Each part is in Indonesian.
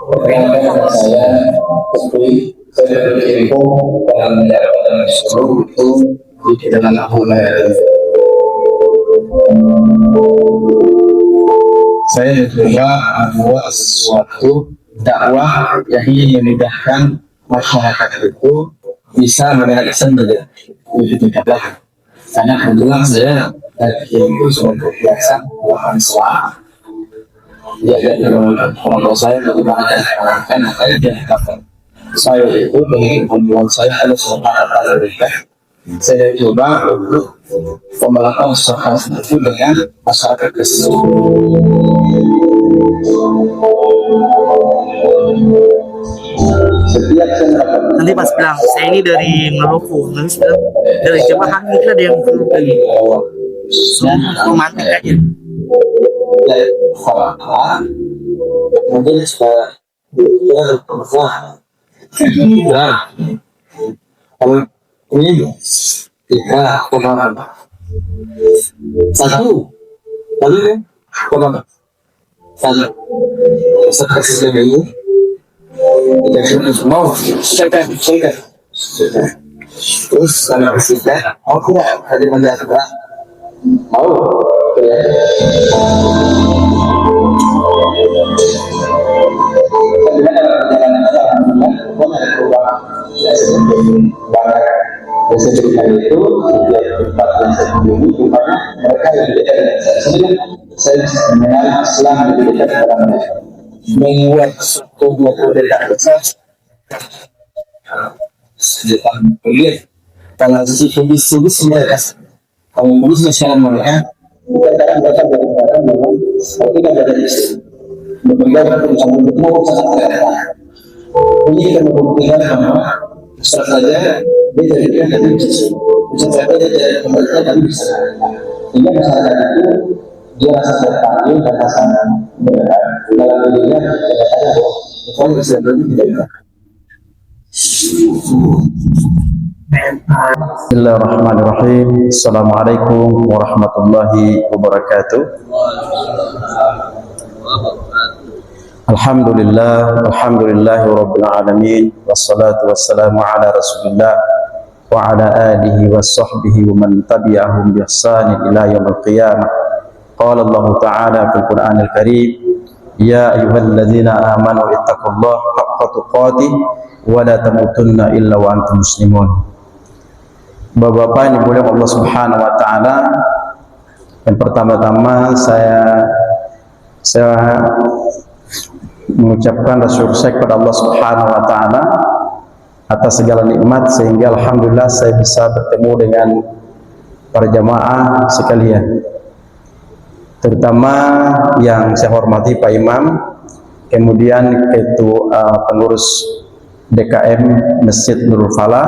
Perkenalkan saya seperti saya info dalam mendapatkan disuruh itu di dalam akun saya coba membuat sesuatu dakwah yang ingin memudahkan masyarakat itu bisa mengenal Islam lebih dekat. Karena kebetulan saya dari itu sudah biasa melakukan selama. Ya, kalau saya bagaimana kan saya diangkat. Saya itu dengan hubungan saya harus menghadapi saya coba untuk pemelakuan sesuatu itu dengan masyarakat kecil. Nanti pas bilang saya ini dari Maluku, nanti bilang dari jemaah kita ada yang dari romantis aja. Mungkin sudah kalau ini tiga komandan satu lalu komandan satu seperti ini kita semua cek terus kalau kita aku ada melihat mau Biasa cerita itu setiap tempat yang saya kunjungi rupanya mereka yang dekat dengan saya bisa mengenal Islam lebih dekat kepada mereka membuat suatu dekat sejak kuliah kalau habis mereka kalau habis masyarakat mereka kita mereka berkata bahwa kalau kita berada di sini berbeda dengan ini kita membuktikan bahwa saja dia jadikan tadi bisa saja dia jadi kembalikan tadi bisa sehingga masyarakat itu dia rasa terpanggil dan rasa dalam dirinya saya bahwa bisa berarti tidak bisa. Bismillahirrahmanirrahim. Assalamualaikum warahmatullahi wabarakatuh. Alhamdulillahi rabbil alamin, wassalatu wassalamu ala rasulillah wa ala alihi wa sahbihi wa man tabi'ahum bi ihsanin ila yaumil qiyamah. Qala Allah ta'ala fil Qur'anil Karim, ya ayyuhalladzina amanu ittaqullaha haqqa tuqatih wa la tamutunna illa wa antum muslimun. Bapak-bapak yang dimuliakan Allah Subhanahu wa taala, yang pertama-tama saya mengucapkan rasa syukur kepada Allah Subhanahu wa taala atas segala nikmat sehingga alhamdulillah saya bisa bertemu dengan para jamaah sekalian. Terutama yang saya hormati Pak Imam, kemudian ketua pengurus DKM Masjid Nurul Falah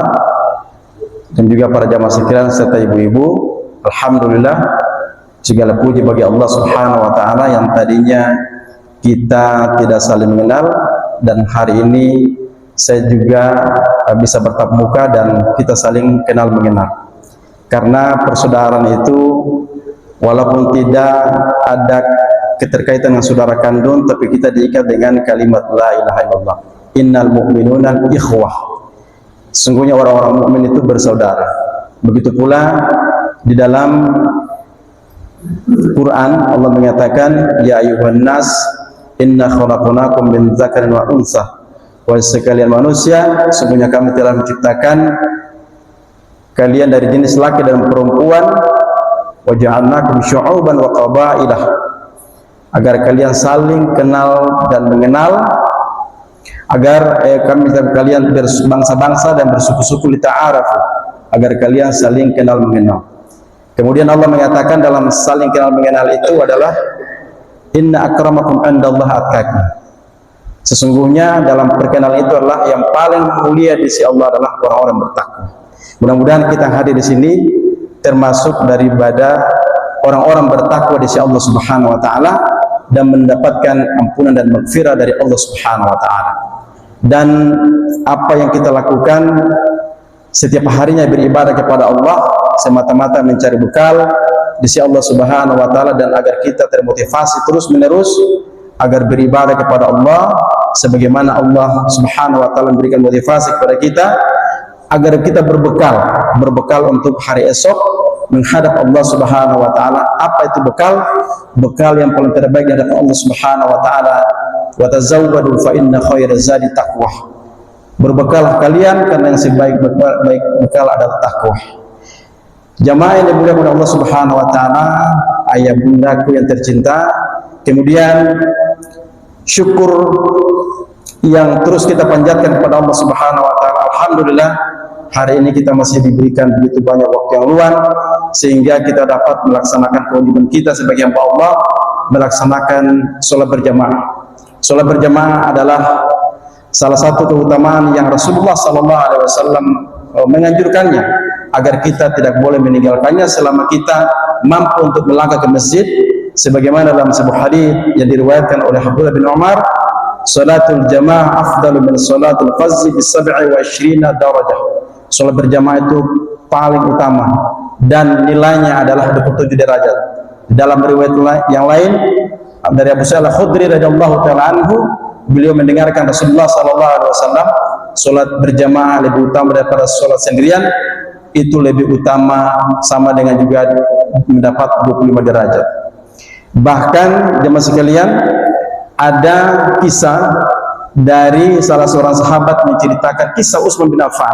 dan juga para jamaah sekalian serta ibu-ibu. Alhamdulillah segala puji bagi Allah Subhanahu wa taala yang tadinya kita tidak saling mengenal dan hari ini saya juga bisa bertatap muka dan kita saling kenal mengenal. Karena persaudaraan itu walaupun tidak ada keterkaitan dengan saudara kandung, tapi kita diikat dengan kalimat la ilaha illallah. Innal mu'minuna ikhwah. Sesungguhnya orang-orang mukmin itu bersaudara. Begitu pula di dalam Quran Allah menyatakan ya ayyuhan nas inna khalaqnakum min dzakarin wa unsah. Wahai sekalian manusia, sesungguhnya kami telah menciptakan kalian dari jenis laki dan perempuan, wa ja'alnakum syu'uban wa qabailah, agar kalian saling kenal dan mengenal, agar kalian berbangsa-bangsa dan bersuku-suku lita'arafu, agar kalian saling kenal mengenal. Kemudian Allah menyatakan dalam saling kenal mengenal itu adalah inna akramakum indallahi atqakum. Sesungguhnya dalam perkenalan itu adalah yang paling mulia di sisi Allah adalah orang-orang bertakwa. Mudah-mudahan kita hadir di sini termasuk daripada orang-orang bertakwa di sisi Allah Subhanahu wa taala dan mendapatkan ampunan dan maghfirah dari Allah Subhanahu wa taala. Dan apa yang kita lakukan setiap harinya beribadah kepada Allah semata-mata mencari bekal di sisi Allah Subhanahu wa taala, dan agar kita termotivasi terus-menerus agar beribadah kepada Allah sebagaimana Allah Subhanahu wa taala memberikan motivasi kepada kita agar kita berbekal untuk hari esok menghadap Allah Subhanahu wa taala. Apa itu bekal? Bekal yang paling terbaik di hadapan Allah Subhanahu wa taala. Wa tazawwadu fa inna khairaz zadi taqwa. Berbekalah kalian karena yang sebaik-baik bekal adalah takwa. Jamaah yang dimuliakan oleh Allah Subhanahu wa taala, ayah bundaku yang tercinta, kemudian syukur yang terus kita panjatkan kepada Allah Subhanahu wa taala. Alhamdulillah, hari ini kita masih diberikan begitu banyak waktu yang luang sehingga kita dapat melaksanakan kewajiban kita sebagai hamba Allah, melaksanakan sholat berjamaah. Sholat berjamaah adalah salah satu keutamaan yang Rasulullah SAW menganjurkannya agar kita tidak boleh meninggalkannya selama kita mampu untuk melangkah ke masjid, sebagaimana dalam sebuah hadis yang diriwayatkan oleh Abdullah bin Umar, salatul jamaah afdalu min salatul fazzi bi 27 darajah. Salat berjamaah itu paling utama dan nilainya adalah 27 derajat. Dalam riwayat yang lain dari Abu Sa'id Al-Khudri radhiyallahu taala anhu, beliau mendengarkan Rasulullah sallallahu alaihi wasallam, salat berjamaah lebih utama daripada salat sendirian, itu lebih utama sama dengan juga mendapat 25 derajat. Bahkan jemaah sekalian, ada kisah dari salah seorang sahabat menceritakan kisah Utsman bin Affan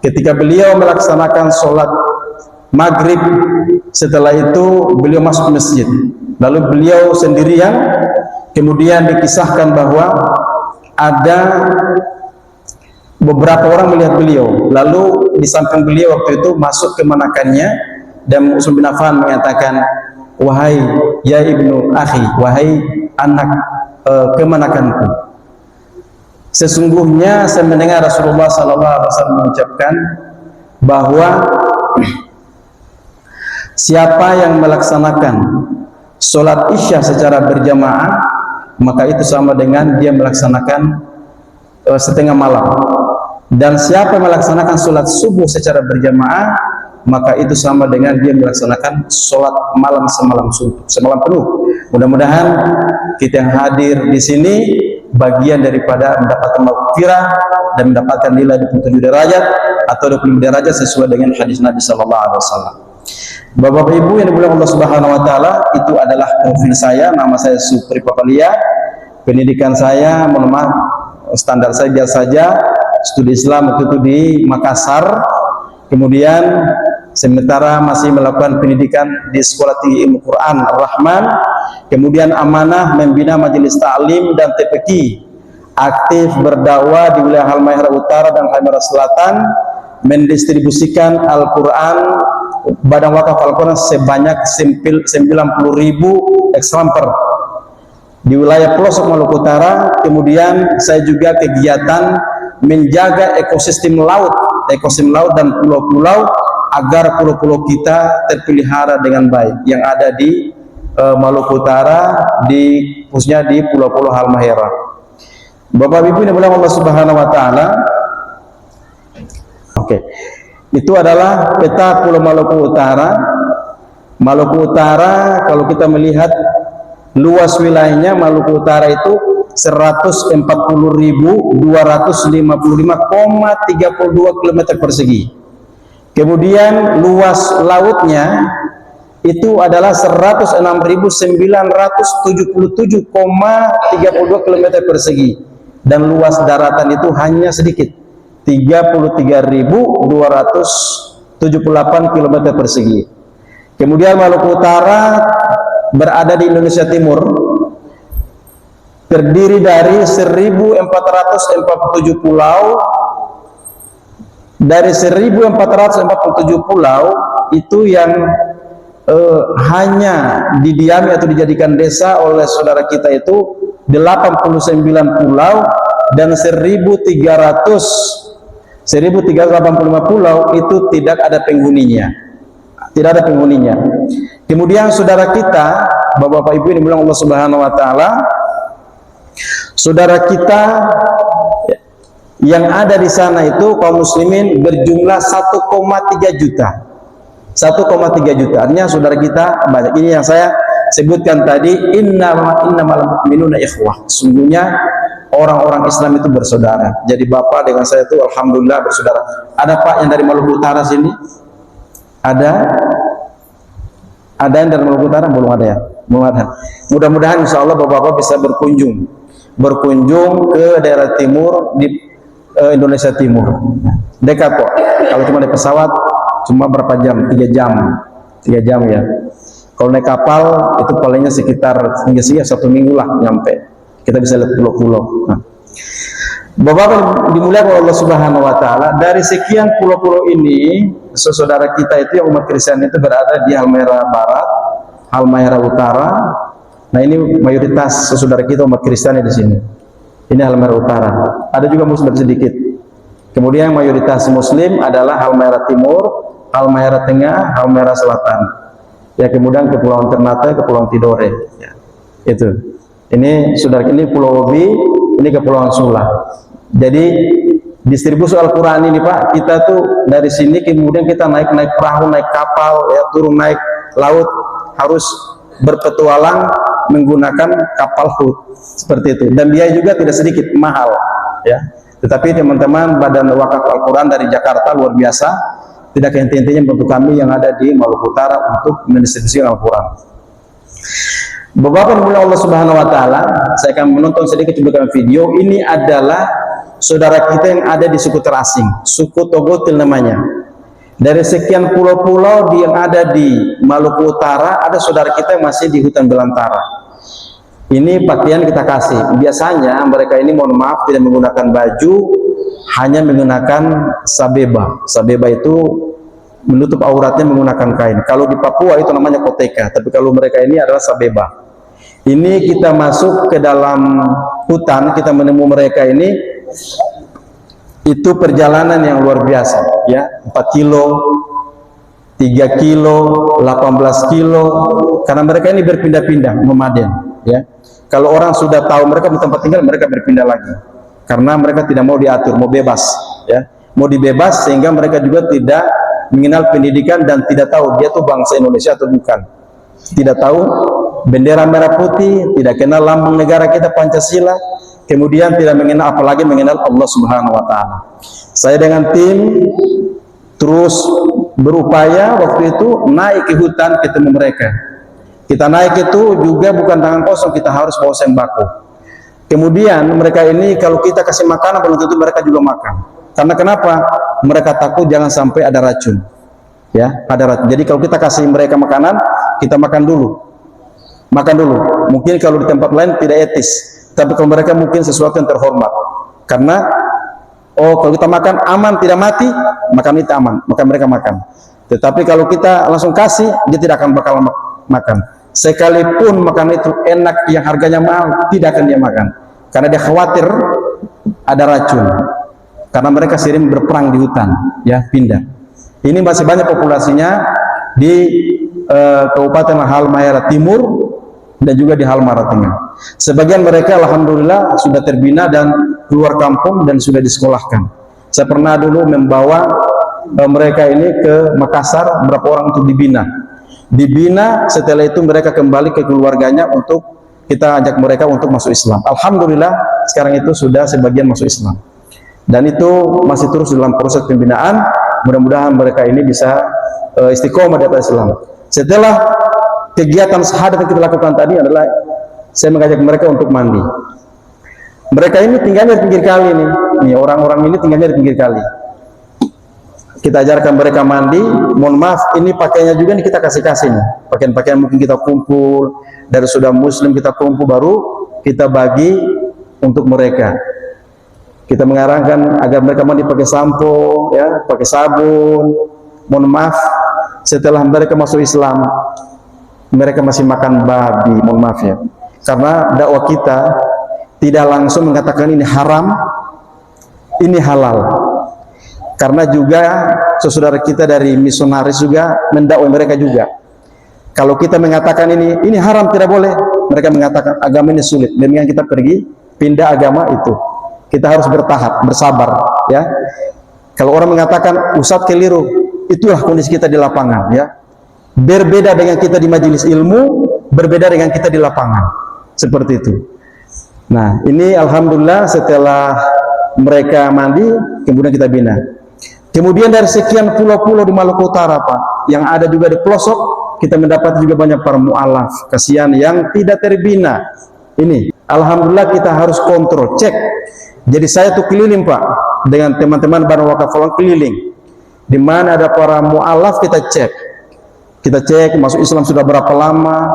ketika beliau melaksanakan sholat maghrib. Setelah itu beliau masuk masjid, lalu beliau sendirian. Kemudian dikisahkan bahwa ada beberapa orang melihat beliau, lalu di samping beliau waktu itu masuk kemanakannya, dan Utsman bin Affan mengatakan, wahai ya ibnu akhi, wahai anak kemanakanku, sesungguhnya saya mendengar Rasulullah SAW mengucapkan bahwa siapa yang melaksanakan sholat isya secara berjamaah, maka itu sama dengan dia melaksanakan setengah malam. Dan siapa yang melaksanakan sholat subuh secara berjamaah, maka itu sama dengan dia melaksanakan sholat malam semalam penuh. Mudah-mudahan kita yang hadir di sini bagian daripada mendapatkan maghfirah dan mendapatkan nilai 27 derajat atau 25 derajat sesuai dengan hadis Nabi sallallahu alaihi wasallam. Bapak Ibu yang dimuliakan Allah Subhanahu wa taala, itu adalah profil saya. Nama saya Supri Papalia. Pendidikan saya, mohon maaf, standar saya biasa saja, studi Islam waktu itu di Makassar. Kemudian sementara masih melakukan pendidikan di Sekolah Tinggi Ilmu Quran Ar-Rahman. Kemudian amanah membina majelis ta'lim dan TPQ. Aktif berdakwah di wilayah Halmahera Utara dan Halmahera Selatan, mendistribusikan Al-Quran, Badan Wakaf Al-Quran sebanyak 90.000 ekslamper di wilayah pelosok Maluku Utara. Kemudian saya juga kegiatan menjaga ekosistem laut dan pulau-pulau agar pulau-pulau kita terpelihara dengan baik yang ada di Maluku Utara, khususnya di pulau-pulau Halmahera. Bapak Ibu yang dimuliakan Allah Subhanahu wa taala. Oke. Itu adalah peta Pulau Maluku Utara. Maluku Utara, kalau kita melihat luas wilayahnya, Maluku Utara itu 140.255,32 km persegi. Kemudian luas lautnya itu adalah 106.977,32 km persegi, dan luas daratan itu hanya sedikit, 33.278 km persegi. Kemudian Maluku Utara berada di Indonesia Timur, terdiri dari 1.447 pulau. Dari 1.447 pulau itu yang hanya didiami atau dijadikan desa oleh saudara kita itu 89 pulau, dan 1.385 pulau itu tidak ada penghuninya. Kemudian saudara kita, Bapak Ibu yang dimuliakan Allah Subhanahu wa taala, saudara kita yang ada di sana itu kaum muslimin berjumlah 1,3 juta. 1,3 juta. Artinya saudara kita banyak. Ini yang saya sebutkan tadi, innamal mu'minuna ikhwah. Sungguhnya orang-orang Islam itu bersaudara. Jadi Bapak dengan saya itu alhamdulillah bersaudara. Ada Pak yang dari Maluku Utara sini? Ada yang dari Maluku Utara? Belum ada ya? Belum ada. Mudah-mudahan insya Allah Bapak-Bapak bisa berkunjung ke daerah timur di Indonesia Timur. Dekat kok. Kalau cuma naik pesawat cuma berapa jam? 3 jam. 3 jam ya. Kalau naik kapal itu palingnya sekitar hingga 1 minggu lah nyampe. Kita bisa lihat pulau-pulau. Nah, Bapak dimuliakan Allah Subhanahu wa taala, dari sekian pulau-pulau ini, saudara kita itu yang umat Kristen itu berada di Halmahera Barat, Halmahera Utara. Nah, ini mayoritas saudara kita umat Kristen di sini. Ini Halmahera Utara. Ada juga Muslim sedikit. Kemudian mayoritas Muslim adalah Halmahera Timur, Halmahera Tengah, Halmahera Selatan. Ya, kemudian Kepulauan Ternate, Kepulauan Tidore. Ya, itu. Ini saudara, ini Pulau Obi, ini Kepulauan Sula. Jadi distribusi Al-Quran ini Pak, kita tuh dari sini kemudian kita naik perahu, naik kapal, ya, turun naik laut, harus berpetualang menggunakan kapal laut seperti itu. Dan biaya juga tidak sedikit, mahal, ya. Tetapi teman-teman Badan Wakaf Al-Quran dari Jakarta luar biasa, tidak henti-hentinya membantu kami yang ada di Maluku Utara untuk mendistribusikan Al-Quran. Bapak Ibu Allah Subhanahu wa taala, saya akan menonton sedikit cuplikan video. Ini adalah saudara kita yang ada di suku terasing, suku Togotil namanya. Dari sekian pulau-pulau yang ada di Maluku Utara, ada saudara kita yang masih di hutan belantara. Ini pakaian kita kasih. Biasanya mereka ini, mohon maaf, tidak menggunakan baju, hanya menggunakan sabeba. Sabeba itu menutup auratnya menggunakan kain. Kalau di Papua itu namanya koteka, tapi kalau mereka ini adalah sabeba. Ini kita masuk ke dalam hutan, kita menemui mereka ini, itu perjalanan yang luar biasa, ya, 4 kilo, 3 kilo, 18 kilo, karena mereka ini berpindah-pindah, nomaden, ya. Kalau orang sudah tahu mereka di tempat tinggal, mereka berpindah lagi, karena mereka tidak mau diatur, mau bebas, ya, mau dibebas, sehingga mereka juga tidak mengenal pendidikan dan tidak tahu dia tuh bangsa Indonesia atau bukan, tidak tahu bendera merah putih, tidak kenal lambang negara kita Pancasila, kemudian tidak mengenal, apalagi mengenal Allah Subhanahu wa taala. Saya dengan tim terus berupaya waktu itu naik ke hutan ketemu mereka. Kita naik itu juga bukan tangan kosong, kita harus bawa sembako. Kemudian mereka ini kalau kita kasih makanan belum tentu mereka juga makan. Karena kenapa? Mereka takut jangan sampai ada racun. Ya, ada racun. Jadi kalau kita kasih mereka makanan, kita makan dulu. Makan dulu. Mungkin kalau di tempat lain tidak etis, tapi kalau mereka mungkin sesuatu yang terhormat. Karena kalau kita makan aman, tidak mati, maka kita aman, maka mereka makan. Tetapi kalau kita langsung kasih, dia tidak akan bakal makan. Sekalipun makanan itu enak, yang harganya mahal, tidak akan dia makan. Karena dia khawatir ada racun. Karena mereka sering berperang di hutan, ya, pindah. Ini masih banyak populasinya di Kabupaten Halmahera Timur dan juga di Halmahera Tengah. Sebagian mereka alhamdulillah sudah terbina dan keluar kampung dan sudah disekolahkan. Saya pernah dulu membawa mereka ini ke Makassar, berapa orang untuk dibina, setelah itu mereka kembali ke keluarganya untuk kita ajak mereka untuk masuk Islam. Alhamdulillah sekarang itu sudah sebagian masuk Islam, dan itu masih terus dalam proses pembinaan. Mudah-mudahan mereka ini bisa istiqomah di atas Islam. Setelah kegiatan syahadat yang kita lakukan tadi adalah saya mengajak mereka untuk mandi. Mereka ini tinggalnya di pinggir kali nih, orang-orang ini tinggalnya di pinggir kali. Kita ajarkan mereka mandi. Mohon maaf, ini pakaiannya juga nih kita kasih nih. Pakaian-pakaian mungkin kita kumpul dari sudah Muslim, kita kumpul baru kita bagi untuk mereka. Kita mengarahkan agar mereka mandi pakai sampo, ya, pakai sabun. Mohon maaf, setelah mereka masuk Islam, mereka masih makan babi, mohon maaf ya. Karena dakwah kita tidak langsung mengatakan ini haram, ini halal. Karena juga saudara kita dari misionaris juga mendakwai mereka juga. Kalau kita mengatakan ini haram, tidak boleh, mereka mengatakan agama ini sulit. Dengan kita pergi pindah agama itu, kita harus bertahap, bersabar, ya. Kalau orang mengatakan ustadz keliru, itulah kondisi kita di lapangan ya. Berbeda dengan kita di majelis ilmu, berbeda dengan kita di lapangan. Seperti itu. Nah, ini alhamdulillah setelah mereka mandi, kemudian kita bina. Kemudian dari sekian pulau-pulau di Maluku Utara, Pak, yang ada juga di pelosok, kita mendapat juga banyak para mu'alaf, kasihan yang tidak terbina. Ini, alhamdulillah kita harus kontrol, cek. Jadi saya tuh keliling, Pak, dengan teman-teman Badan Wakaf Falun keliling. Di mana ada para mu'alaf kita cek. Kita cek masuk Islam sudah berapa lama,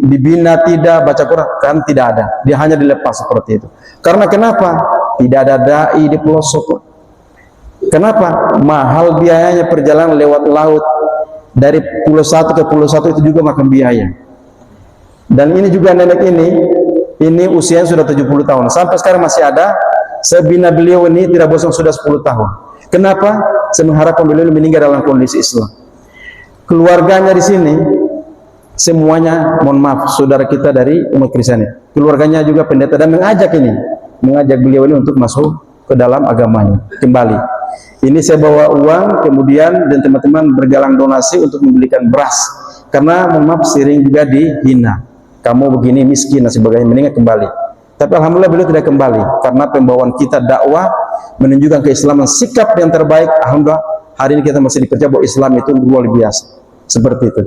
dibina tidak, baca Quran kan tidak ada. Dia hanya dilepas seperti itu. Karena kenapa? Tidak ada dai di pelosok. Kenapa? Mahal biayanya perjalanan lewat laut dari pulau satu ke pulau satu, itu juga makan biaya. Dan ini juga nenek ini usianya sudah 70 tahun. Sampai sekarang masih ada. Saya bina beliau ini tidak bosan sudah 10 tahun. Kenapa? Saya mengharapkan beliau meninggal dalam kondisi Islam. Keluarganya di sini semuanya, mohon maaf, saudara kita dari umat Kristen. Keluarganya juga pendeta dan mengajak beliau ini untuk masuk ke dalam agamanya kembali. Ini saya bawa uang, kemudian dan teman-teman bergalang donasi untuk membelikan beras. Karena mohon maaf sering juga dihina. Kamu begini miskin dan sebagainya, mendingan kembali. Tapi alhamdulillah beliau tidak kembali karena pembawaan kita dakwah menunjukkan keislaman, sikap yang terbaik. Alhamdulillah hari ini kita masih dipercaya bahwa Islam itu luar biasa. Seperti itu.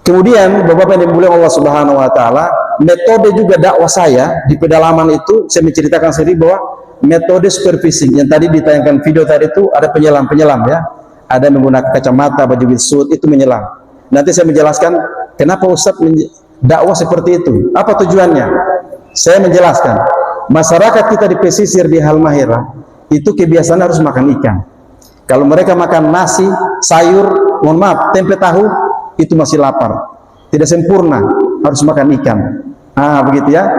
Kemudian Bapak yang dimuliakan Allah Subhanahu wa taala, metode juga dakwah saya di pedalaman itu saya menceritakan sendiri bahwa metode supervising yang tadi ditayangkan video tadi itu ada penyelam ya. Ada menggunakan kacamata, baju wetsuit itu menyelam. Nanti saya menjelaskan kenapa Ustaz dakwah seperti itu. Apa tujuannya? Saya menjelaskan. Masyarakat kita di pesisir di Halmahera itu kebiasaan harus makan ikan. Kalau mereka makan nasi, sayur, mohon maaf, tempe tahu, itu masih lapar. Tidak sempurna, harus makan ikan. Ah, begitu ya.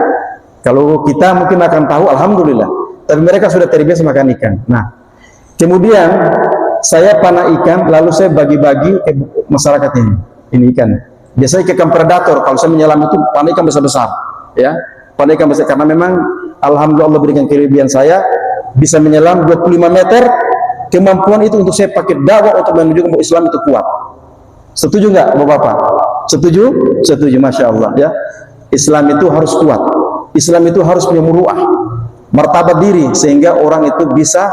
Kalau kita mungkin makan tahu, alhamdulillah. Tapi mereka sudah terbiasa makan ikan. Nah, kemudian saya panah ikan, lalu saya bagi-bagi ke masyarakat ini. Ini ikan. Biasanya ikan predator. Kalau saya menyelam itu panah ikan besar-besar, ya. Panah ikan besar karena memang alhamdulillah Allah berikan kelebihan saya bisa menyelam 25 meter. Kemampuan itu untuk saya pakai dakwah untuk menunjukkan bahwa Islam itu kuat. Setuju nggak, Bapak? Setuju? Setuju, masya Allah ya. Islam itu harus kuat. Islam itu harus punya muruah, martabat diri sehingga orang itu bisa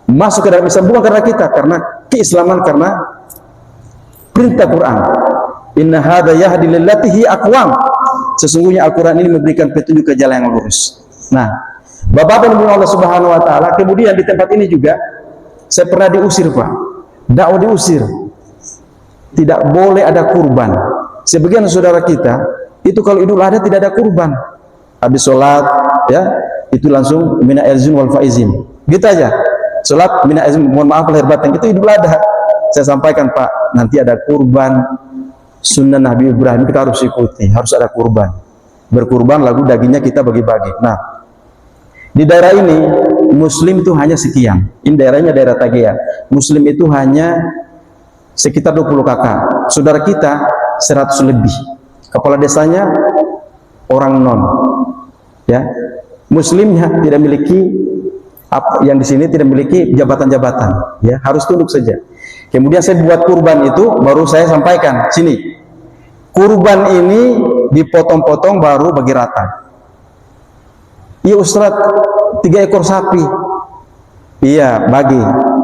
masuk ke dalam Islam bukan karena kita, karena keislaman, karena perintah Quran. Inna hadza yahdi lillati hi aqwam. Sesungguhnya Al-Quran ini memberikan petunjuk ke jalan yang lurus. Nah, Bapak dan Ibu Allah Subhanahu wa taala, kemudian di tempat ini juga saya pernah diusir, Pak. Dakwah diusir. Tidak boleh ada kurban. Sebagian saudara kita itu kalau Idul Adha tidak ada kurban. Habis sholat ya, itu langsung mina izin wal faizin. Gitu aja. Sholat mina izin, mohon maaf lahir batin, itu Idul Adha. Saya sampaikan, Pak, nanti ada kurban. Sunnah Nabi Ibrahim kita harus ikuti, harus ada kurban. Berkurban lalu dagingnya kita bagi-bagi. Nah, di daerah ini Muslim itu hanya sekian. Ini daerahnya daerah Tagea. Muslim itu hanya sekitar 20 kakak. Saudara kita 100 lebih. Kepala desanya orang non. Ya. Muslimnya tidak memiliki apa yang di sini tidak memiliki jabatan-jabatan, ya, harus tunduk saja. Kemudian saya buat kurban itu baru saya sampaikan sini. Kurban ini dipotong-potong baru bagi rata. Iya Ustaz, 3 ekor sapi. Iya, bagi.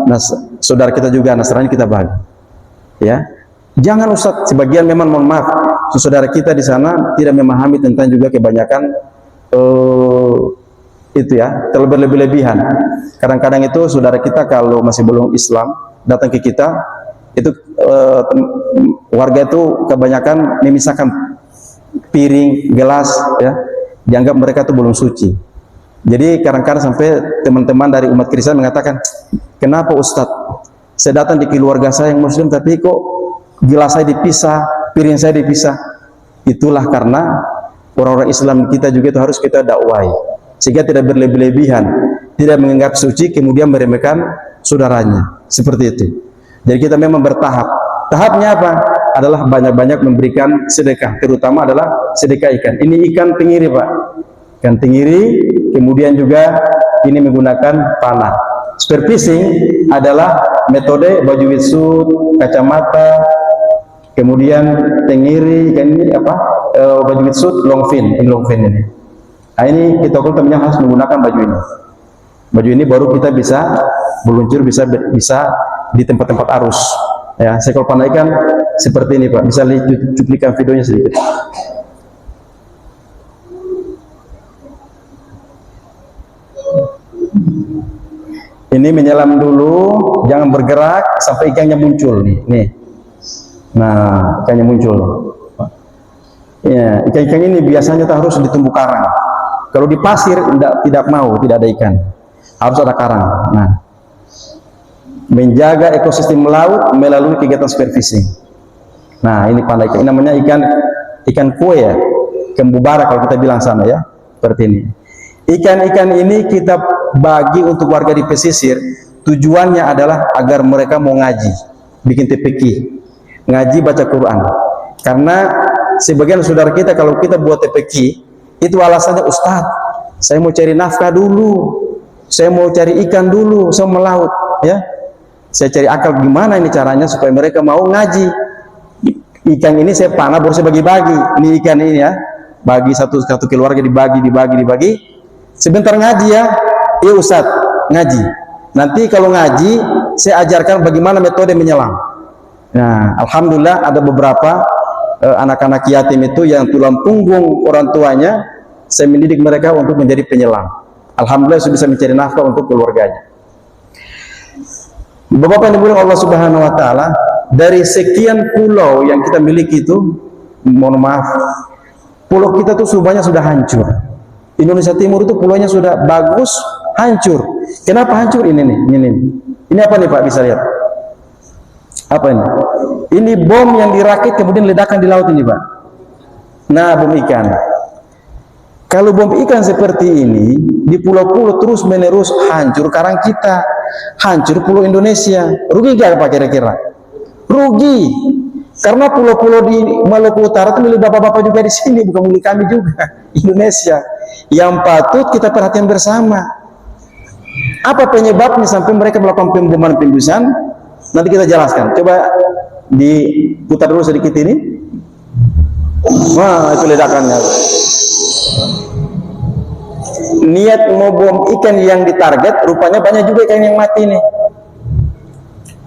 Nah, saudara kita juga Nasrani kita bagi. Ya. Jangan Ustaz, sebagian memang mohon maaf, saudara kita di sana tidak memahami tentang juga kebanyakan itu ya, terlalu berlebih-lebihan. Kadang-kadang itu saudara kita kalau masih belum Islam datang ke kita, itu warga itu kebanyakan memisahkan piring, gelas, ya, dianggap mereka itu belum suci. Jadi kadang-kadang sampai teman-teman dari umat Kristen mengatakan, kenapa Ustadz, saya datang di keluarga saya yang Muslim tapi kok gelas saya dipisah, piring saya dipisah. Itulah karena orang-orang Islam kita juga itu harus kita dakwai, sehingga tidak berlebih-lebihan, tidak menganggap suci kemudian meremehkan saudaranya, seperti itu. Jadi kita memang bertahap. Tahapnya apa? Adalah banyak-banyak memberikan sedekah, terutama adalah sedekah ikan. Ini ikan tenggiri, Pak. Ikan tenggiri, kemudian juga ini menggunakan panah. Spearfishing adalah metode baju wetsuit, kacamata, kemudian tengiri, ikan ini apa? Baju wetsuit long fin, ini. Nah, ini kita hukumnya harus menggunakan baju ini. Baju ini baru kita bisa meluncur, bisa di tempat-tempat arus. Ya, saya kalau pandaikan seperti ini Pak. Bisa lihat cuplikan videonya sedikit. Ini menyelam dulu, jangan bergerak sampai ikannya muncul nih. Nah, ikannya muncul. Ya, ikan-ikan ini biasanya harus di tumbuh karang. Kalau di pasir tidak ada ikan. Harus ada karang. Nah, menjaga ekosistem laut melalui kegiatan spearfishing. Nah, ini pandai ikan. Ini namanya ikan kue ya, ikan bubara kalau kita bilang sana ya, seperti ini. Ikan-ikan ini kita bagi untuk warga di pesisir. Tujuannya adalah agar mereka mau ngaji, bikin TPQ, ngaji baca Quran. Karena sebagian saudara kita kalau kita buat TPQ itu alasannya, Ustadz, saya mau cari nafkah dulu, saya mau cari ikan dulu, saya mau melaut, ya. Saya cari akal gimana ini caranya supaya mereka mau ngaji. Ikan ini saya panah baru saya bagi-bagi. Ini ikan ini ya, bagi satu keluarga dibagi. Sebentar ngaji ya, iya Ustaz, ngaji. Nanti kalau ngaji, saya ajarkan bagaimana metode menyelam. Nah, alhamdulillah ada beberapa anak-anak yatim itu yang tulang punggung orang tuanya, saya mendidik mereka untuk menjadi penyelam. Alhamdulillah sudah bisa mencari nafkah untuk keluarganya. Bapak yang dimuliakan Allah Subhanahu wa taala, dari sekian pulau yang kita miliki itu, mohon maaf, pulau kita tuh semuanya sudah hancur. Indonesia Timur itu pulaunya sudah bagus, hancur. Kenapa hancur? Ini apa nih Pak, bisa lihat? Apa ini? Ini bom yang dirakit kemudian ledakan di laut ini Pak. Nah, bom ikan. Kalau bom ikan seperti ini di pulau-pulau terus menerus hancur karang kita, hancur pulau Indonesia. Rugi gak Pak kira-kira? Rugi. Karena pulau-pulau di Maluku Utara itu milik bapak-bapak juga di sini, bukan milik kami juga. Indonesia. Yang patut kita perhatian bersama. Apa penyebabnya sampai mereka melakukan pemboman pembusan? Nanti kita jelaskan. Coba diputar dulu sedikit ini. Wah, itu ledakannya. Niat mau bom ikan yang ditarget, rupanya banyak juga ikan yang mati nih.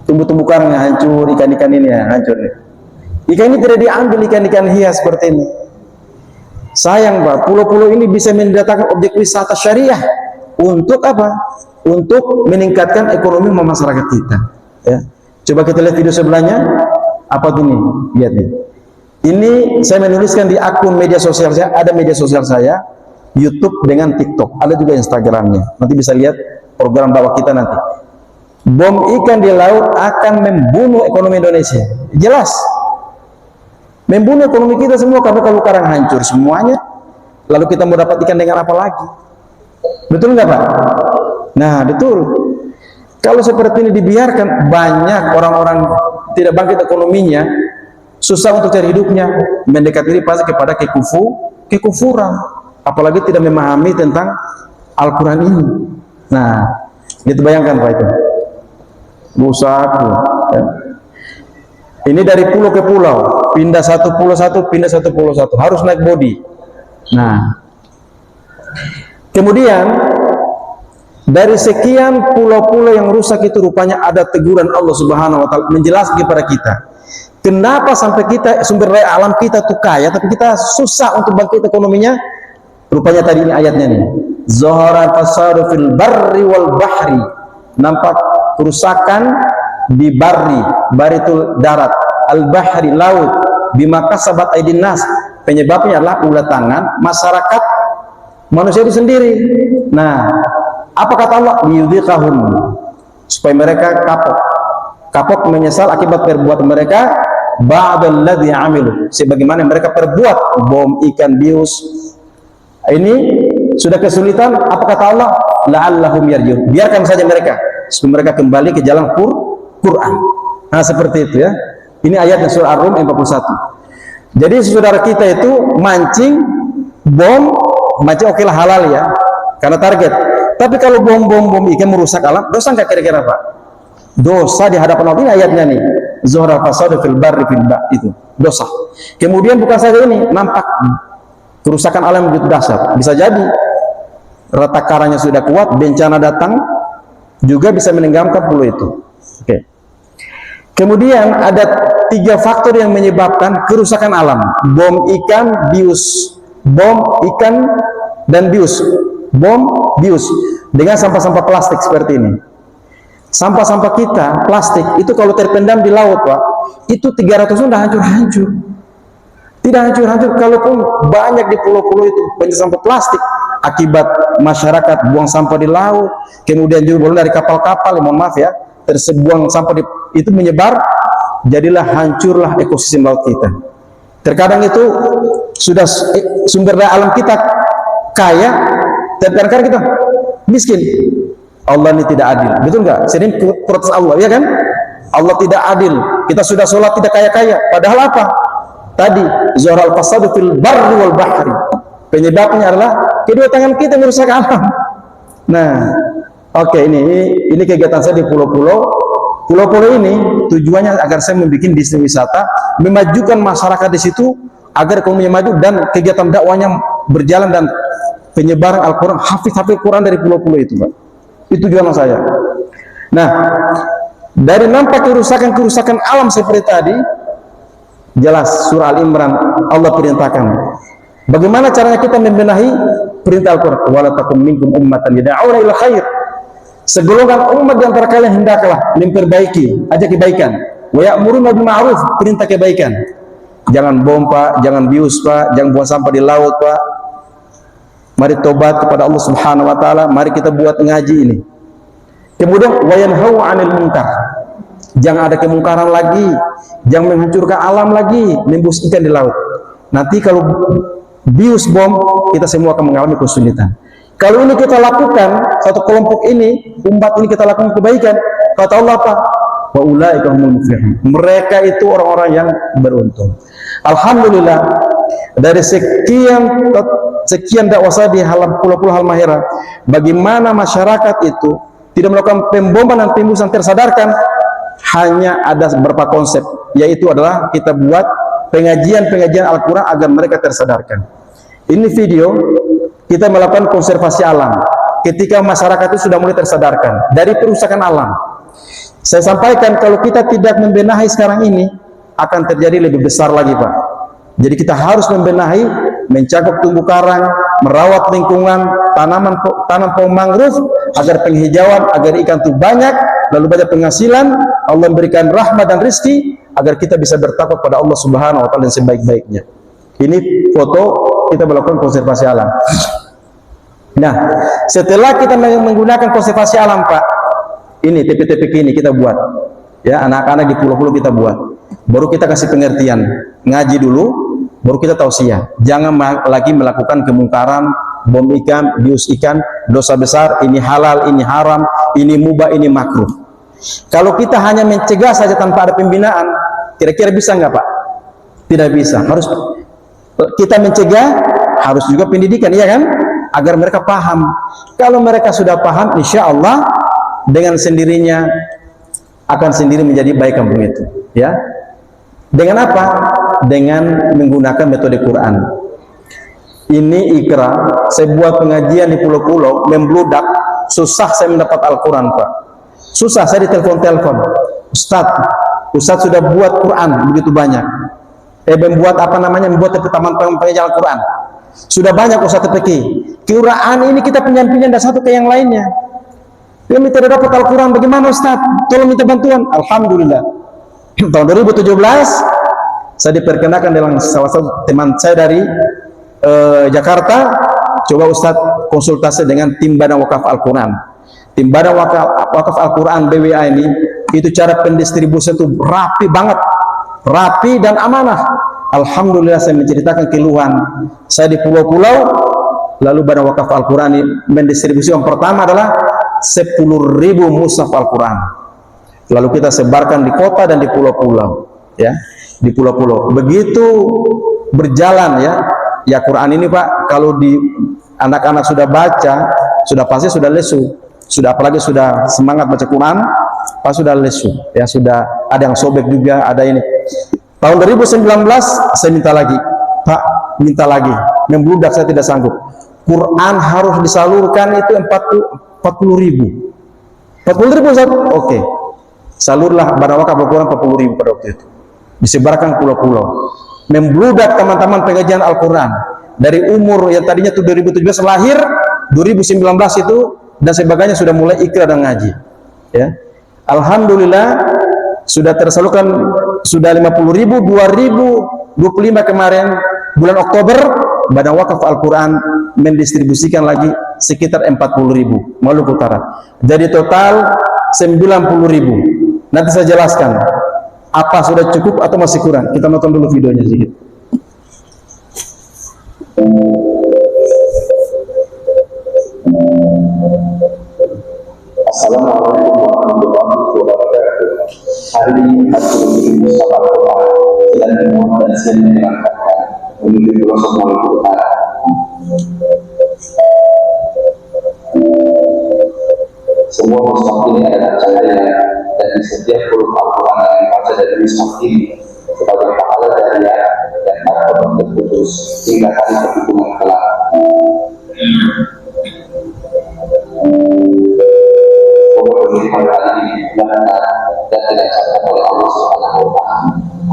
Tumbuh-tumbuh karangnya hancur, ikan-ikan ini ya hancur nih. Ikan ini tidak diambil, ikan-ikan hias seperti ini. Sayang Pak, pulau-pulau ini bisa mendatangkan objek wisata syariah. Untuk apa? Untuk meningkatkan ekonomi masyarakat kita. Ya. Coba kita lihat video sebelahnya. Apa ini? Lihat nih. Ini saya menuliskan di akun media sosial saya. Ada media sosial saya, YouTube dengan TikTok. Ada juga Instagramnya. Nanti bisa lihat program dakwah kita nanti. Bom ikan di laut akan membunuh ekonomi Indonesia. Jelas. Membunuh ekonomi kita semua karena kalau karang hancur semuanya. Lalu kita mau dapat ikan dengan apa lagi? Betul nggak Pak? Nah betul. Kalau seperti ini dibiarkan, banyak orang-orang tidak bangkit ekonominya, susah untuk cari hidupnya, mendekat diri pasti kepada kekufuran, apalagi tidak memahami tentang Al-Quran ini. Nah, itu bayangkan Pak itu. Usahaku. Ya. Ini dari pulau ke pulau, pindah satu pulau satu, harus naik bodi. Nah, kemudian dari sekian pulau-pulau yang rusak itu rupanya ada teguran Allah Subhanahu wa taala menjelaskan kepada kita. Kenapa sampai kita sumber daya alam kita tuh kaya tapi kita susah untuk bangkit ekonominya? Rupanya tadi ini ayatnya nih. Zahara fasadu fil barri wal bahri. Nampak kerusakan di barri itu darat, al bahri laut, bima kasabat aydin nas. Penyebabnya adalah ulah tangan masyarakat manusia itu sendiri. Nah, apa kata Allah? Liyudhiqahum, supaya mereka kapok menyesal akibat perbuatan mereka ba'dalladzi amilu, sebagaimana mereka perbuat. Bom ikan bius ini sudah kesulitan. Apa kata Allah? La'allahum yarji'un, biarkan saja mereka supaya mereka kembali ke jalan Quran. Nah seperti itu ya. Ini ayatnya surah Ar-Rum 41. Jadi saudara kita itu mancing bom, mancing okelah halal ya, karena target. Tapi kalau bom ikan merusak alam, dosa nggak kira-kira Pak? Dosa di hadapan Allah, ini ayatnya nih. Zuhra fasadu fil barri fil itu dosa. Kemudian bukan saja ini, nampak kerusakan alam begitu dahsyat. Bisa jadi retak karangnya sudah kuat, bencana datang juga bisa menenggelamkan pulau itu. Oke. Kemudian ada 3 faktor yang menyebabkan kerusakan alam: bom ikan, bius, bom ikan dan bius, bom bius dengan sampah-sampah plastik seperti ini. Sampah-sampah kita plastik itu kalau terpendam di laut, Pak, itu 300 tahun sudah hancur-hancur. Tidak hancur-hancur, kalaupun banyak di pulau-pulau itu banyak sampah plastik akibat masyarakat buang sampah di laut, kemudian juga dari kapal-kapal, mohon maaf ya, tersebuang sampah itu menyebar, jadilah hancurlah ekosistem laut kita. Terkadang itu sudah sumber daya alam kita kaya, dan kadang-kadang kita miskin. Allah ini tidak adil, betul nggak? Sering protes Allah, ya kan? Allah tidak adil. Kita sudah sholat tidak kaya-kaya, padahal apa? Tadi zuhral fasadu fil barri wal bahri. Penyebabnya adalah kedua tangan kita merusak alam. Nah, oke, ini kegiatan saya di pulau-pulau. Pulau-pulau ini tujuannya agar saya membuat bisnis wisata, memajukan masyarakat di situ agar ekonominya maju dan kegiatan dakwahnya berjalan dan penyebaran Al-Quran, hafiz-hafiz Quran dari pulau-pulau itu, Pak. Itu tujuan saya. Nah, dari nampak kerusakan-kerusakan alam seperti tadi, jelas surah Al-Imran Allah perintahkan. Bagaimana caranya kita membenahi perintah Al-Quran? Wala takum minkum ummatan yad'una ila khair. Segolongan umat di antara kalian hendaklah memperbaiki, ajak kebaikan. Wa ya'muruna bil ma'ruf, perintah kebaikan. Jangan bom, Pak, jangan bius, Pak, jangan buang sampah di laut, Pak. Mari tobat kepada Allah Subhanahu wa taala, mari kita buat ngaji ini. Kemudian wa yanhau 'anil munkar. Jangan ada kemungkaran lagi, jangan menghancurkan alam lagi, membus ikan di laut. Nanti kalau bius bom, kita semua akan mengalami kesulitan. Kalau ini kita lakukan, satu kelompok ini, umat ini kita lakukan kebaikan, kata Allah apa? Wa ulaika humul muflihun. Mereka itu orang-orang yang beruntung. Alhamdulillah, dari sekian dakwah saya di pulau-pulau Halmahera, bagaimana masyarakat itu tidak melakukan pemboman dan pembusan tersadarkan, hanya ada beberapa konsep, yaitu adalah kita buat pengajian-pengajian Al-Quran agar mereka tersadarkan. Ini video kita melakukan konservasi alam ketika masyarakat itu sudah mulai tersadarkan dari perusakan alam. Saya sampaikan kalau kita tidak membenahi sekarang ini akan terjadi lebih besar lagi, Pak. Jadi kita harus membenahi, mencakup tumbuh karang, merawat lingkungan, tanam pohon mangrove agar penghijauan, agar ikan itu banyak, lalu banyak penghasilan, Allah memberikan rahmat dan rizki agar kita bisa bertakwa pada Allah Subhanahu wa taala dan sebaik-baiknya. Ini foto kita melakukan konservasi alam. Nah, setelah kita menggunakan konservasi alam, Pak, ini TP-TP ini kita buat, ya, anak-anak di pulau-pulau kita buat. Baru kita kasih pengertian, ngaji dulu, baru kita tausiah. Jangan lagi melakukan kemungkaran, bom ikan, bius ikan, dosa besar, ini halal, ini haram, ini mubah, ini makruh. Kalau kita hanya mencegah saja tanpa ada pembinaan, kira-kira bisa nggak, Pak? Tidak bisa. Harus kita mencegah, harus juga pendidikan, iya kan? Agar mereka paham. Kalau mereka sudah paham, insya Allah dengan sendirinya akan sendiri menjadi baik kampung itu, ya. Dengan apa? Dengan menggunakan metode Quran. Ini Iqra, saya buat pengajian di pulau-pulau, membludak, susah saya mendapat Al-Quran, Pak. Susah, saya ditelepon-telepon. Ustaz sudah buat Quran begitu banyak. Membuat apa namanya? Membuat taman pengajian Al-Quran. Sudah banyak Ustaz TPK. Quran ini kita pinjam-pinjam dari satu ke yang lainnya. Dia minta dapat Al-Quran, bagaimana Ustaz? Tolong minta bantuan. Alhamdulillah. Tahun 2017 saya diperkenalkan dengan salah satu teman saya dari Jakarta. Coba Ustaz konsultasi dengan tim Badan Wakaf Al-Quran. Tim Badan Wakaf Al-Quran BWA ini, itu cara pendistribusian itu rapi banget, rapi dan amanah. Alhamdulillah saya menceritakan keluhan saya di pulau-pulau, lalu Badan Wakaf Al-Quran ini mendistribusi yang pertama adalah 10.000 mushaf Al-Quran, lalu kita sebarkan di kota dan di pulau-pulau, ya, di pulau-pulau. Begitu berjalan, ya Quran ini, Pak, kalau di anak-anak sudah baca, sudah pasti sudah lesu, sudah apalagi sudah semangat baca Quran, Pak sudah lesu, ya sudah ada yang sobek juga, ada ini. Tahun 2019 saya minta lagi, Pak minta lagi, membludak saya tidak sanggup. Quran harus disalurkan itu 40 ribu. 40 ribu Ustaz? Oke. Salurlah Badan Wakaf Al-Quran 40 ribu pada waktu itu. Disebarkan pulau-pulau. Membludak teman-teman pengajian Al-Quran. Dari umur yang tadinya itu 2017 lahir, 2019 itu dan sebagainya sudah mulai ikrar dan ngaji. Ya. Alhamdulillah sudah tersalurkan sudah 50 ribu, 2025 kemarin bulan Oktober Badan Wakaf Al-Quran mendistribusikan lagi sekitar 40 ribu Maluku Utara. Jadi total 90 ribu. Nanti saya jelaskan apa sudah cukup atau masih kurang. Kita nonton dulu videonya sedikit. Assalamualaikum warahmatullahi wabarakatuh. Hari ini aku Mustafa Al-Quran sedang dimuat dan sedang menyerahkan menuju pelosok Maluku Utara. Semua mushaf ini adalah cahaya dan di setiap huruf Al-Quran yang dibaca dari mushaf ini sebagai pahala jariah dan tak terputus hingga hari perhitungan kelak. Semoga pendidikan kali ini dibenarkan dan tidak catat oleh Allah Subhanahu wa Ta'ala.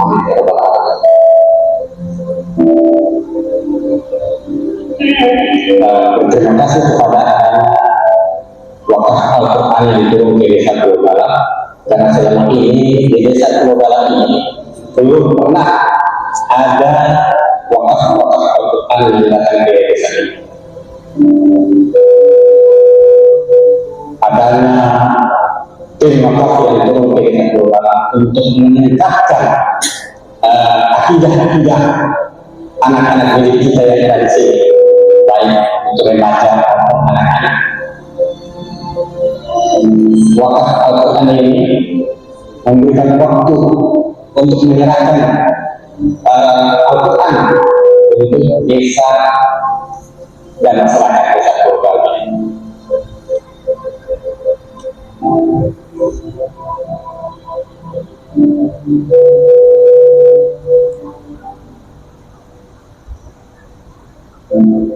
Amin ya rabbal alamin. Terima kasih kepada Wakaf Al-Quran yang diturunkan di Desa Pulau Galang, karena selama ini di Desa Pulau Galang ini belum pernah ada wakaf Al-Quran yang datang ke desa ini. Adanya tim wakaf yang turun ke Desa Pulau Galang untuk meningkatkan akidah anak-anak didik kita yang ada di sini, baik untuk membaca anak-anak. Wakaf Al-Quran ini memberikan waktu untuk menyerahkan Al-Quran untuk desa dan masyarakat desa Purbalingga.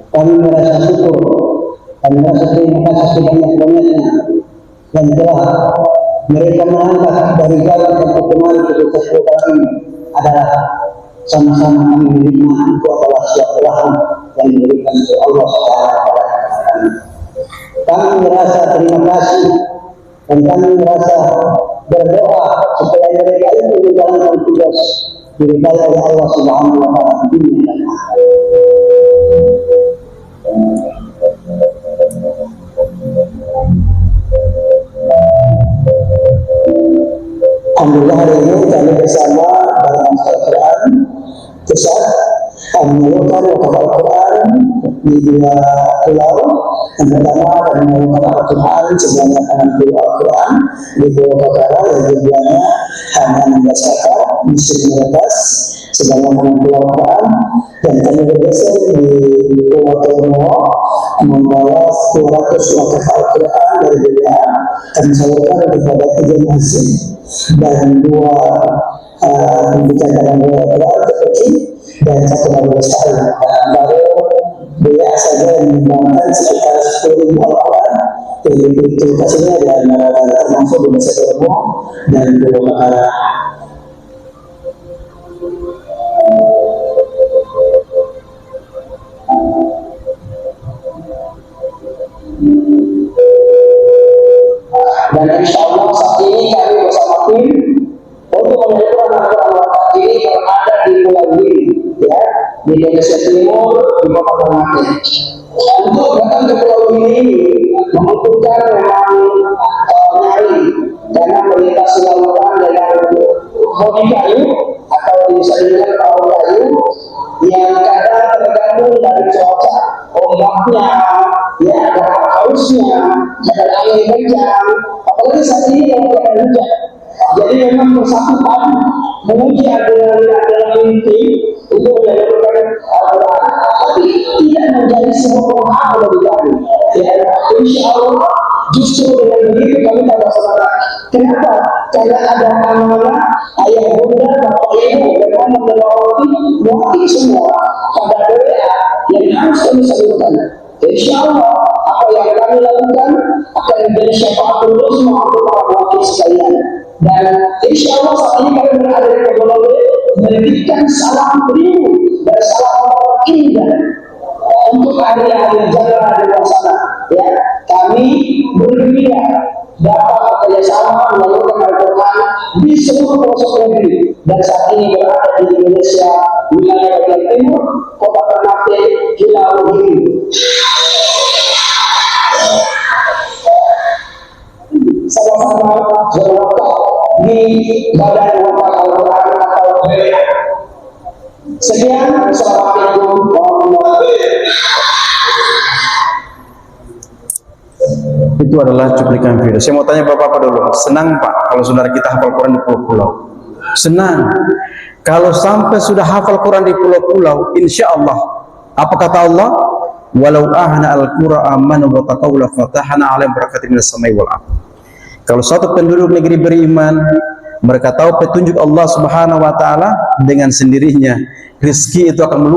Kami merasa syukur dan merasa terima kasih sebanyak-banyaknya dan telah mereka mengangkat dari jalan tempat kemari ke desa Purbalingga ini adalah sama-sama kami menerima itu adalah suatu rahmat yang diberikan oleh Allah Subhanahu wa Ta'ala. Kami merasa terima kasih dan kami merasa berdoa supaya mereka itu menjalankan tugas diberikan oleh Allah Subhanahu wa Ta'ala di dunia dan akhirat. Alhamdulillah hari ini kami bersama Badan Al-Quran Pusat menyalurkan wakaf Al-Quran di 2 pulau. Yang pertama kami menyalurkan Al-Quran sebanyak 60 Al-Quran di Pulau Bakara yang jumlahnya hanya 16 kakak musim meretas sebanyak 60 Al-Quran, dan kami bergeser di Pulau Termo membawa 200 wakaf Al-Quran dari BPA kami salurkan kepada 3 masjid dan 2 pembicaraan Al-Quran terkecil dan 1 madrasah, dan baru BPA saja yang menyumbangkan sekitar 10.000 Al-Quran. Jadi itu kasihnya dan termasuk di Desa Termo dan Pulau Bakara. Dan insya Allah saat ini kami bersama tim untuk menyalurkan Al-Quran wakaf ini berada di Pulau Gili, ya, di Indonesia Timur, di Kota Ternate. Untuk datang ke Pulau Gili ini membutuhkan memang nyari, karena melintas lautan dengan hobi kayu atau bisa dibilang perahu kayu yang kadang tergantung dari cuaca, ombaknya, ya, ada hausnya, ada angin kencang, apalagi saat ini yang tidak hujan. Jadi memang bersatukan menguji adalah inti untuk menyalurkan Al-Quran, tapi tidak menjadi sebuah penghalang bagi kami. Ya, insya Allah justru dengan begitu kami tambah semangat. Kenapa? ada amanah ayah bunda, bapak ibu, bagaimana mewakili semua pada doa yang harus kami salurkan. Insya Allah apa yang kami lakukan akan menjadi syafaat untuk semua para wakil sekalian. Dan insya Allah saat ini kami berada di Ponorogo memberikan salam beribu dan salam indah untuk ahli-ahli jalan di luar sana. Ya, kami bergembira dapat bekerjasama melakukan Al-Quran di seluruh pelosok negeri, dan saat ini berada di Indonesia, wilayah bagian timur, kota Ternate, Kilauhiri. Sama-sama berwakaf di Badan Wakaf Al-Quran atau BWA. Sekian, Assalamualaikum warahmatullahi wabarakatuh. Itu adalah cuplikan video. Saya mau tanya Bapak-Bapak dulu, senang Pak kalau saudara kita hafal Quran di pulau-pulau? Senang. Kalau sampai sudah hafal Quran di pulau-pulau, insya Allah, apa kata Allah? Walau ahna al-qura amanu wa taqaw la fatahna 'alaihim barakatin minas samai wal ardh. Kalau satu penduduk negeri beriman, mereka tahu petunjuk Allah Subhanahu wa taala, dengan sendirinya rezeki itu akan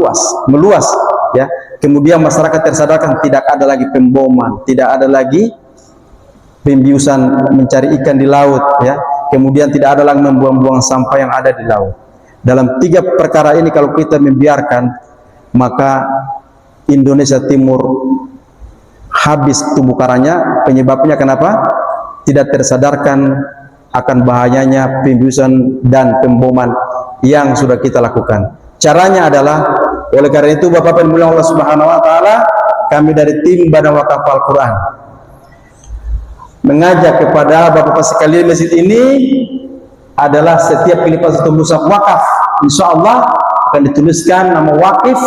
meluas ya. Kemudian masyarakat tersadarkan, tidak ada lagi pemboman, tidak ada lagi pembiusan mencari ikan di laut ya. Kemudian tidak ada lagi membuang-buang sampah yang ada di laut. Dalam 3 perkara ini kalau kita membiarkan, maka Indonesia Timur habis tumbuh karangnya. Penyebabnya kenapa? Tidak tersadarkan akan bahayanya pembiusan dan pemboman yang sudah kita lakukan. Caranya adalah, oleh karena itu Bapak Ibu Allah Subhanahu wa taala, kami dari tim Badan Wakaf Al-Quran mengajak kepada Bapak-Bapak sekalian, masjid ini adalah setiap kali pas satu mushaf wakaf, insya Allah akan dituliskan nama wakif,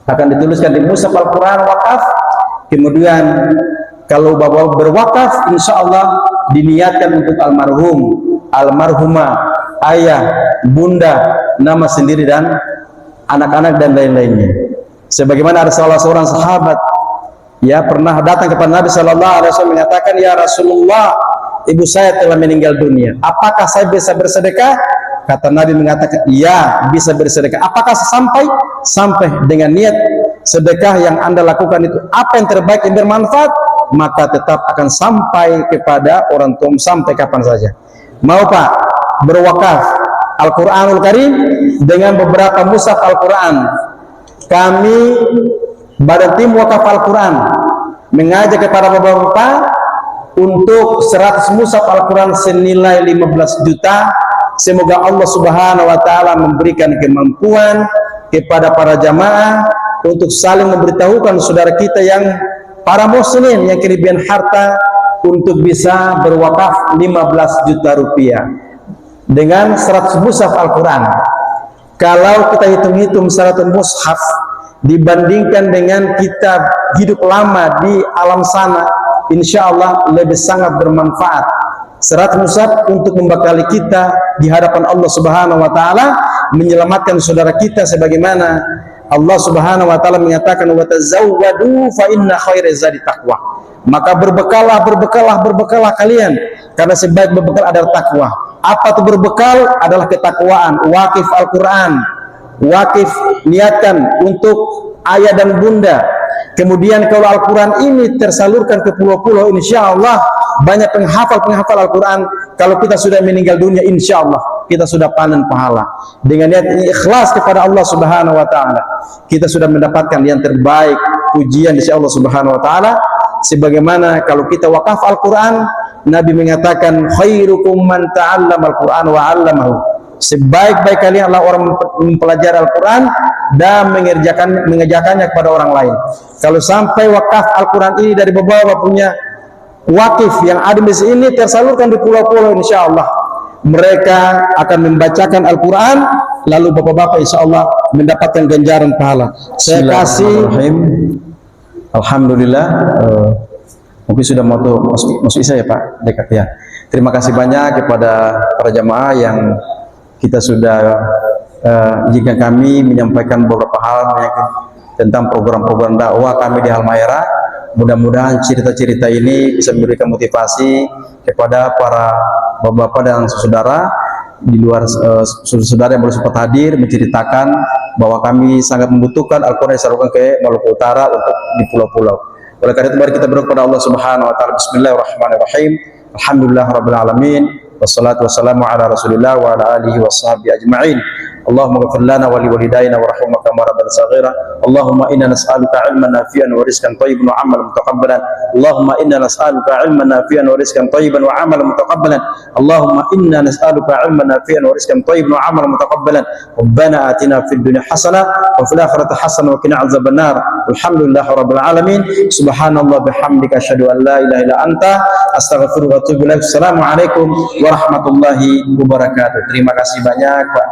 akan dituliskan di mushaf Al-Quran wakaf. Kemudian kalau Bapak berwakaf, insya Allah diniatkan untuk almarhum, almarhumah, ayah, bunda, nama sendiri dan anak-anak dan lain-lainnya. Sebagaimana ada salah seorang sahabat ya pernah datang kepada Nabi Sallallahu Alaihi Wasallam menyatakan, ya Rasulullah, ibu saya telah meninggal dunia, apakah saya bisa bersedekah? Kata Nabi mengatakan, ya bisa bersedekah. Apakah sampai dengan niat sedekah yang Anda lakukan itu apa yang terbaik yang bermanfaat, maka tetap akan sampai kepada orang tua sampai kapan saja. Mau Pak berwakaf Al-Quranul Karim dengan beberapa mushaf Al-Quran? Kami Badan Tim Wakaf Al-Quran mengajak kepada Bapak-Bapak untuk 100 mushaf Al-Quran senilai 15 juta. Semoga Allah Subhanahu wa taala memberikan kemampuan kepada para jamaah untuk saling memberitahukan saudara kita yang para muslim yang kelebihan harta untuk bisa berwakaf 15 juta rupiah dengan 100 mushaf Al-Quran. Kalau kita hitung-hitung 100 mushaf dibandingkan dengan kita hidup lama di alam sana, insya Allah lebih sangat bermanfaat. 100 mushaf untuk membekali kita di hadapan Allah Subhanahu wa taala, menyelamatkan saudara kita sebagaimana Allah Subhanahu wa taala menyatakan, wa tazawwadu fa inna khairaz zadi taqwa. Maka berbekalah kalian, karena sebaik berbekal adalah takwa. Apa itu berbekal? Adalah ketakwaan. Wakif Al-Quran, wakif niatkan untuk ayah dan bunda. Kemudian kalau Al-Quran ini tersalurkan ke pulau-pulau, insya Allah banyak penghafal Al-Quran. Kalau kita sudah meninggal dunia, insya Allah kita sudah panen pahala. Dengan niat ini ikhlas kepada Allah Subhanahu wa taala, kita sudah mendapatkan yang terbaik, pujian di sisi Allah Subhanahu wa taala. Sebagaimana kalau kita wakaf Al-Quran, Nabi mengatakan, khairukum man ta'allama Al-Quran wa 'allamahu. Sebaik-baik kalian adalah orang mempelajari Al-Quran dan mengerjakannya kepada orang lain. Kalau sampai wakaf Al-Quran ini dari beberapa punya wakif yang ada di sini tersalurkan di pulau-pulau, insya Allah mereka akan membacakan Al-Quran, lalu bapak-bapak insya Allah mendapatkan ganjaran pahala. Saya kasih alhamdulillah, mungkin sudah mau masuk isya ya Pak, dekat ya. Terima kasih banyak kepada para jamaah yang kita sudah jika kami menyampaikan beberapa hal tentang program-program dakwah kami di Halmahera. Mudah-mudahan cerita-cerita ini bisa memberikan motivasi kepada para bapak-bapak dan saudara di luar saudara yang baru sempat hadir, menceritakan bahwa kami sangat membutuhkan Al-Quran disalurkan ke Maluku Utara untuk di pulau-pulau. Oleh karena itu mari kita berdoa kepada Allah Subhanahu wa taala. Bismillahirrahmanirrahim. Alhamdulillahirabbil alamin. Wassalatu wassalamu ala Rasulillah wa ala alihi washabihi ajma'in. Allahumma ighfir lana wa liwalidayna warhamna kama rabbana saghira. Allahumma inna nas'aluka 'ilman nafi'an wa rizqan thayyiban wa 'amalan mutaqabbalan. Allahumma inna nas'aluka 'ilman nafi'an wa rizqan thayyiban wa 'amalan mutaqabbalan. Allahumma inna nas'aluka 'ilman nafi'an wa rizqan thayyiban wa 'amalan mutaqabbalan. Rabbana atina fid dunya hasanah wa fil akhirati hasanah wa qina 'adzabannar. Alhamdulillahi rabbil alamin. Subhanallah bihamdika asyhadu an la ilaha illa anta astaghfiruka wa atubu ilaik. Assalamualaikum warahmatullahi wabarakatuh. Terima kasih banyak, Pak.